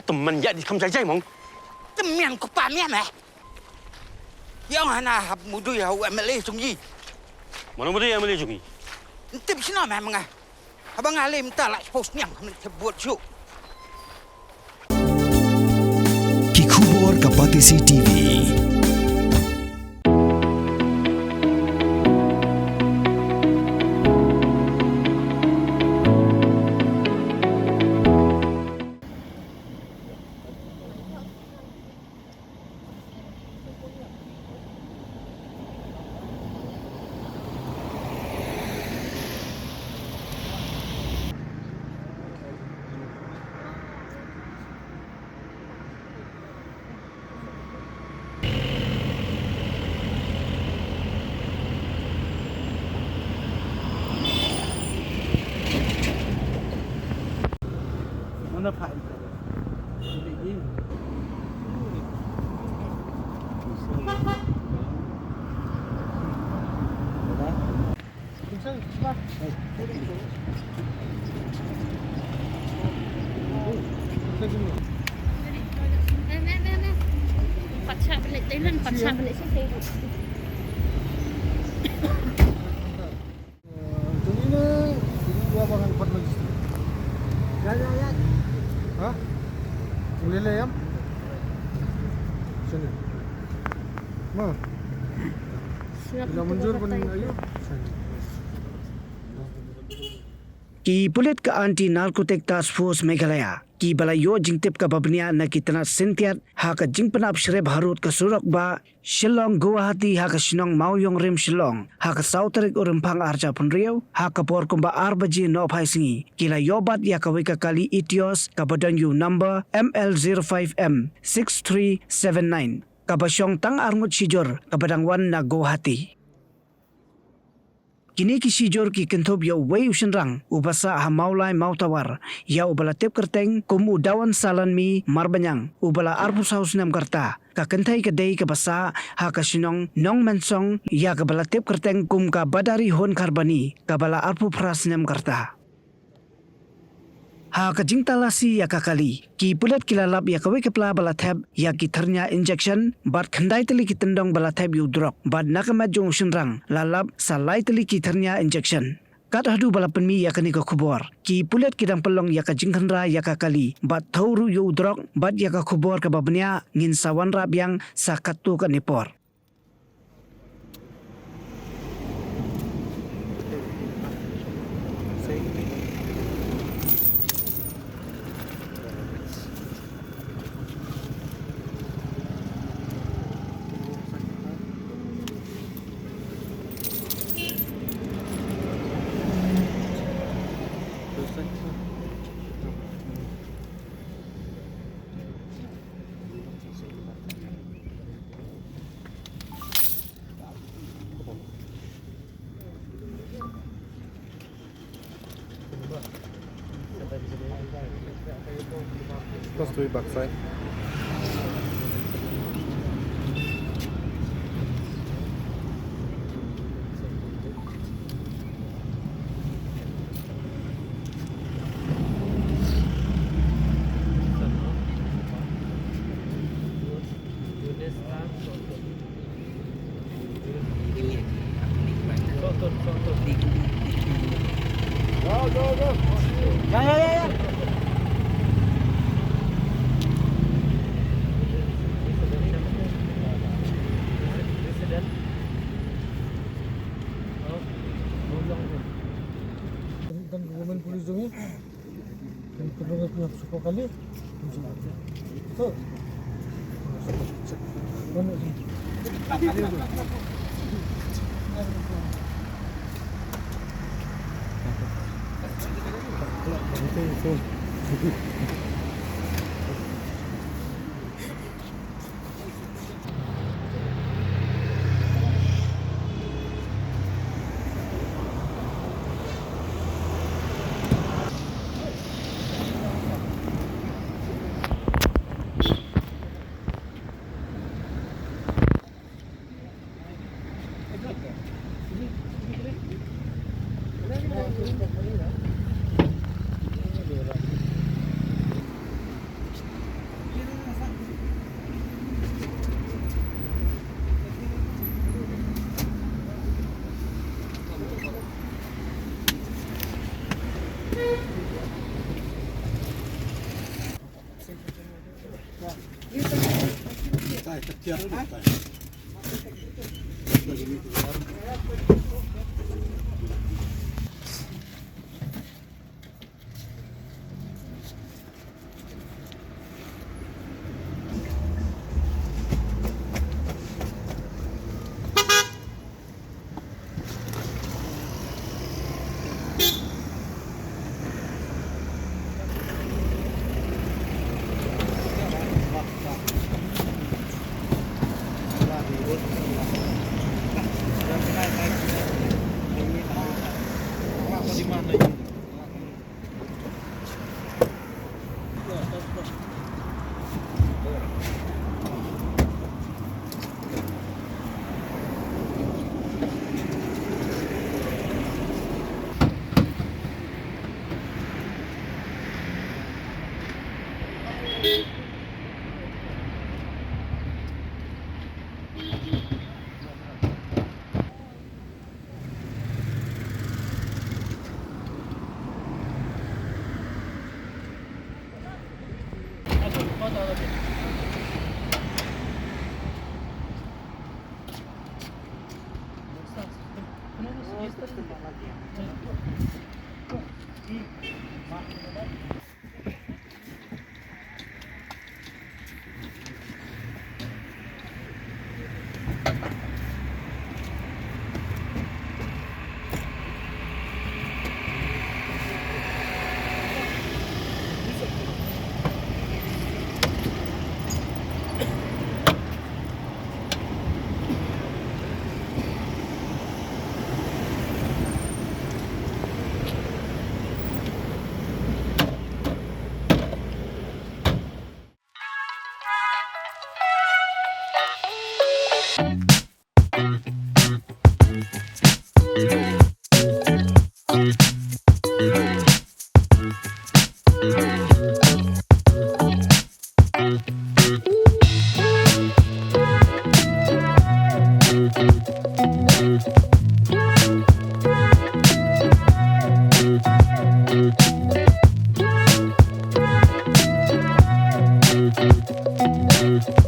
teman ya di kamsai jai mong. Temen ko pa miya meh. Yang hana mudu ya MLA sungji. Mana boleh yang boleh jungi. Tip sino meh mga. Abang alim ta la post nyang buat show. Kikubor Kapatisi TV. Mana Pak? Ini. Patsa balik Thailand, patsa balik sini. Ini dua bangan 4 lagi. Ya. Hah? Lele yam? Sini. Ma. Dah mundur pun ayo. Ki Pulit ka Anti Narcotic Task Force Meghalaya ki balayo jingtip ka babnia na kitana sintiat ha ka jingpanap shreb harut ka surok ba Shillong Guwahati ha ka Shinong Maoyong Rim Shillong ha ka Sautarik Urimpang Arja Punriyo ha ka por kumba arbaji no singi kila yobat ya ka wika kali itios ka badan yu number ML05M 6379 ka basyong tang arngut sijor ka badangwan na Guwahati. Kini kisijor ki kentob ya wei ushenrang ubasa ha maulai mautawar ya ubala tip kerteng kum udawan salan mi marbanyang ubala arbus haus nam karta ka kentai ka dei ka basa ha ka sinong nong mensong ya ka bala tip kerteng kum ka badari hon karbani ka bala arpu pras nam karta. Ha ka jingtalasi ya ka kali ki pulat kilalap ya ka we kepla bala tab ya ki thernya injection bat khandai teli ki tendong bala tab yu drop bat nakama jong shinrang lalap salai teli ki thernya injection kat hadu bala penmi ya kani ka khubor ki pulat kidang pelong ya ka jingkhanra ya ka kali bat thoru yu drop bat ya ka khubor ka babnya ngin sawan rap yang sakatu ka nipor. Plus to backside. Go. Ya. Dan government police dong ya. Dan kedua punya suka kali. Tuh. Mana sih? Thank you.